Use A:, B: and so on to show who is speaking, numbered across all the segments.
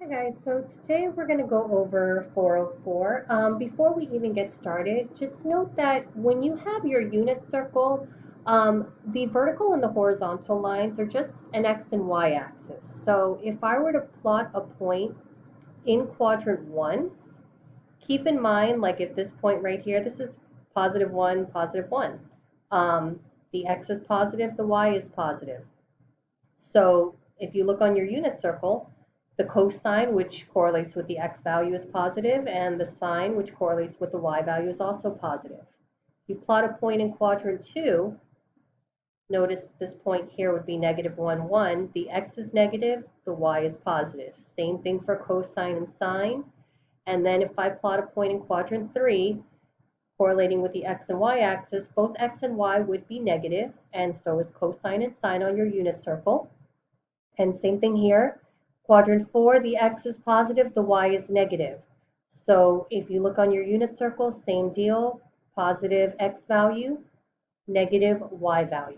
A: Hi guys, so today we're going to go over 404. Before we even get started, just note that when you have your unit circle, the vertical and the horizontal lines are just an x and y axis. So if I were to plot a point in quadrant 1, keep in mind, like at this point right here, this is positive 1, positive 1. The x is positive, the y is positive. So if you look on your unit circle, the cosine, which correlates with the x value, is positive, and the sine, which correlates with the y value, is also positive. You plot a point in quadrant 2, notice this point here would be negative 1, 1. The x is negative, the y is positive. Same thing for cosine and sine. And then if I plot a point in quadrant 3, correlating with the x and y axis, both x and y would be negative, and so is cosine and sine on your unit circle. And same thing here. Quadrant 4, the x is positive, the y is negative. So if you look on your unit circle, same deal, positive x value, negative y value.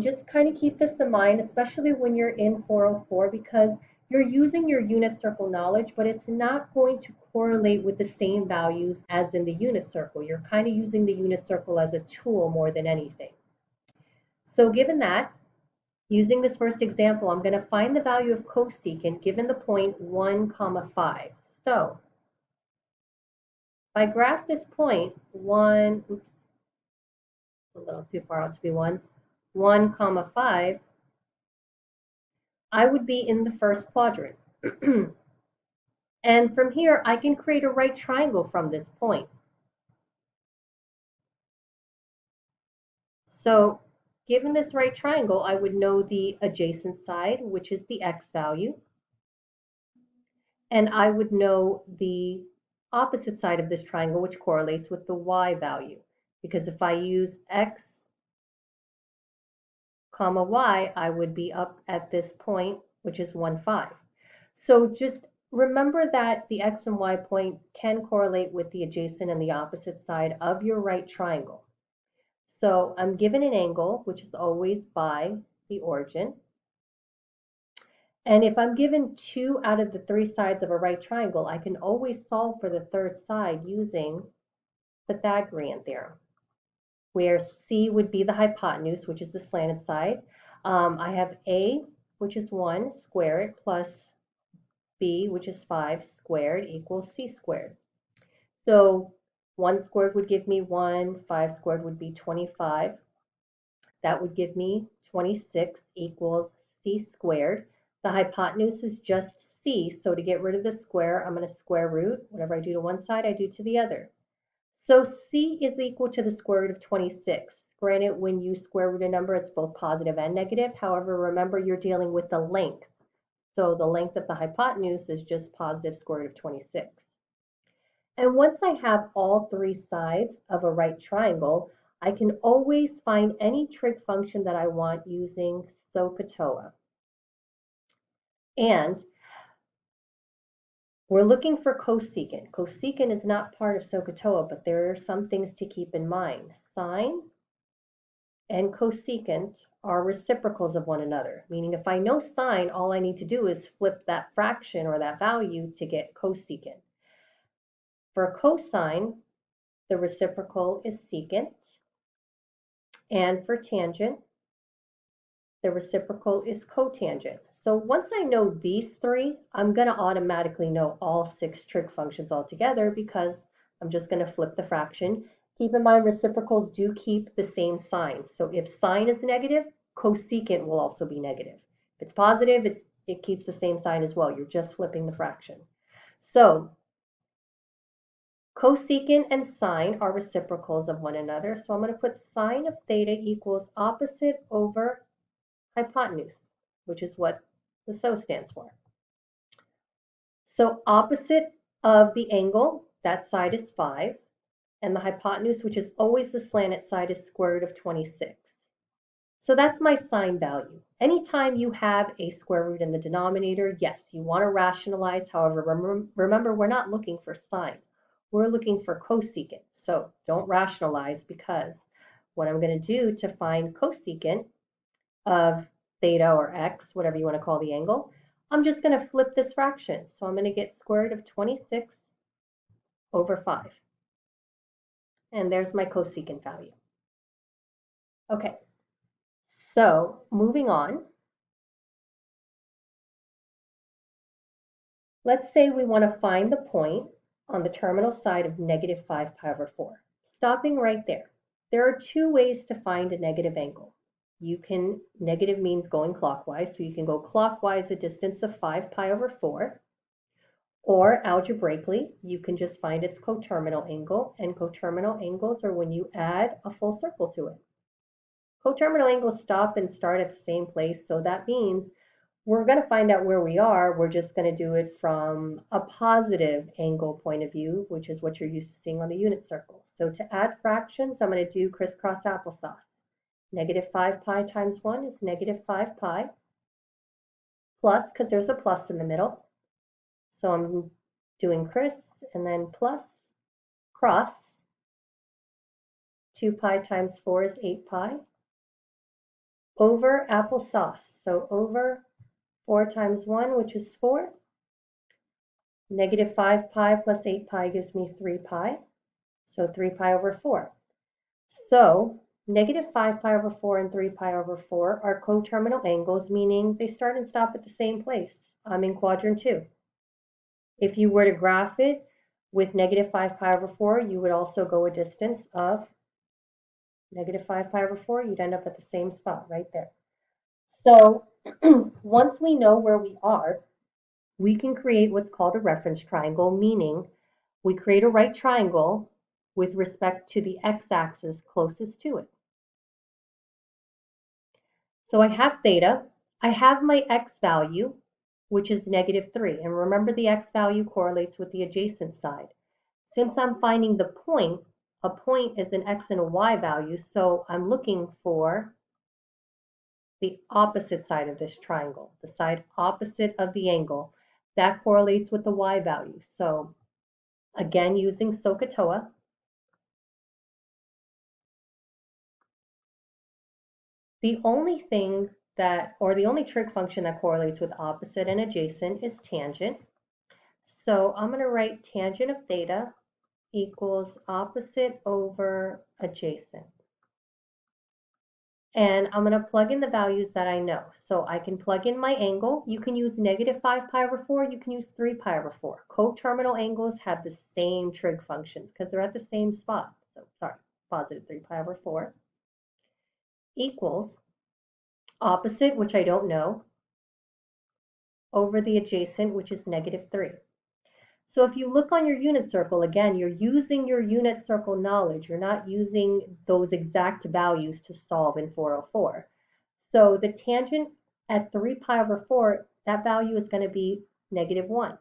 A: Just kind of keep this in mind, especially when you're in 404, because you're using your unit circle knowledge, but it's not going to correlate with the same values as in the unit circle. You're kind of using the unit circle as a tool more than anything. So given that, using this first example, I'm going to find the value of cosecant given the point 1, 5. So if I graph this point 1, oops, a little too far out to be 1, 5, I would be in the first quadrant. And from here, I can create a right triangle from this point. So given this right triangle, I would know the adjacent side, which is the x value. And I would know the opposite side of this triangle, which correlates with the y value. Because if I use x, comma y, I would be up at this point, which is 1, 5. So just remember that the x and y point can correlate with the adjacent and the opposite side of your right triangle. So I'm given an angle, which is always by the origin. And if I'm given 2 out of the 3 sides of a right triangle, I can always solve for the third side using Pythagorean Theorem, where C would be the hypotenuse, which is the slanted side. I have A, which is 1 squared, plus B, which is 5 squared, equals C squared. So 1 squared would give me 1, 5 squared would be 25. That would give me 26 equals C squared. The hypotenuse is just C, so to get rid of the square, I'm going to square root. Whatever I do to one side, I do to the other. So C is equal to the square root of 26. Granted, when you square root a number, it's both positive and negative. However, remember you're dealing with the length. So the length of the hypotenuse is just positive square root of 26. And once I have all 3 sides of a right triangle, I can always find any trig function that I want using SOHCAHTOA. And we're looking for cosecant. Cosecant is not part of SOHCAHTOA, but there are some things to keep in mind. Sine and cosecant are reciprocals of one another, meaning if I know sine, all I need to do is flip that fraction or that value to get cosecant. For cosine, the reciprocal is secant, and for tangent, the reciprocal is cotangent. So once I know these 3, I'm going to automatically know all 6 trig functions altogether because I'm just going to flip the fraction. Keep in mind reciprocals do keep the same sign. So if sine is negative, cosecant will also be negative. If it's positive, it keeps the same sign as well. You're just flipping the fraction. So cosecant and sine are reciprocals of one another. So I'm going to put sine of theta equals opposite over hypotenuse, which is what the SO stands for. So opposite of the angle, that side is 5, and the hypotenuse, which is always the slanted side, is square root of 26. So that's my sine value. Anytime you have a square root in the denominator, yes, you want to rationalize. However, remember, we're not looking for sine. We're looking for cosecant. So don't rationalize, because what I'm going to do to find cosecant of theta or x, whatever you want to call the angle, I'm just going to flip this fraction. So I'm going to get square root of 26 over 5. And there's my cosecant value. Okay, so moving on. Let's say we want to find the point on the terminal side of negative 5 pi over 4. Stopping right there. There are two ways to find a negative angle. Negative means going clockwise, so you can go clockwise a distance of 5 pi over 4. Or algebraically, you can just find its coterminal angle, and coterminal angles are when you add a full circle to it. Coterminal angles stop and start at the same place, so that means we're going to find out where we are. We're just going to do it from a positive angle point of view, which is what you're used to seeing on the unit circle. So to add fractions, I'm going to do crisscross applesauce. Negative 5 pi times 1 is negative 5 pi, plus, because there's a plus in the middle. So I'm doing criss and then plus cross. 2 pi times 4 is 8 pi. Over applesauce. So over 4 times 1, which is 4. Negative 5 pi plus 8 pi gives me 3 pi. So 3 pi over 4. So negative 5 pi over 4 and 3 pi over 4 are coterminal angles, meaning they start and stop at the same place. I'm in quadrant 2. If you were to graph it with negative 5 pi over 4, you would also go a distance of negative 5 pi over 4. You'd end up at the same spot right there. So once we know where we are, we can create what's called a reference triangle, meaning we create a right triangle with respect to the x-axis closest to it. So I have theta. I have my x value, which is negative 3. And remember, the x value correlates with the adjacent side. Since I'm finding the point, a point is an x and a y value, so I'm looking for the opposite side of this triangle, the side opposite of the angle. That correlates with the y value. So again, using SOHCAHTOA, the only trig function that correlates with opposite and adjacent is tangent. So I'm going to write tangent of theta equals opposite over adjacent. And I'm going to plug in the values that I know. So I can plug in my angle. You can use negative 5 pi over 4. You can use 3 pi over 4. Coterminal angles have the same trig functions because they're at the same spot. So sorry, positive 3 pi over 4 equals opposite, which I don't know, over the adjacent, which is negative 3. So if you look on your unit circle, again, you're using your unit circle knowledge. You're not using those exact values to solve in 404. So the tangent at 3 pi over 4, that value is going to be negative 1.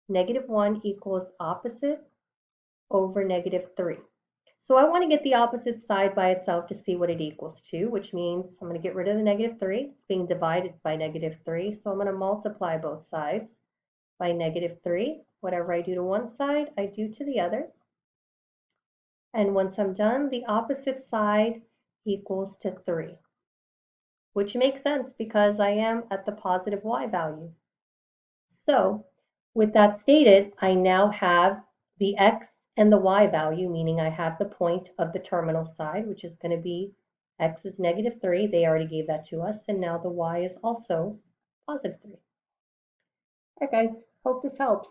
A: Negative 1 equals opposite over negative 3. So I want to get the opposite side by itself to see what it equals to, which means I'm going to get rid of the negative 3. It's being divided by negative 3, so I'm going to multiply both sides by negative 3. Whatever I do to one side, I do to the other. And once I'm done, the opposite side equals to 3, which makes sense because I am at the positive y value. So with that stated, I now have the x and the y value, meaning I have the point of the terminal side, which is going to be x is negative 3. They already gave that to us. And now the y is also positive 3. All right, guys, hope this helps.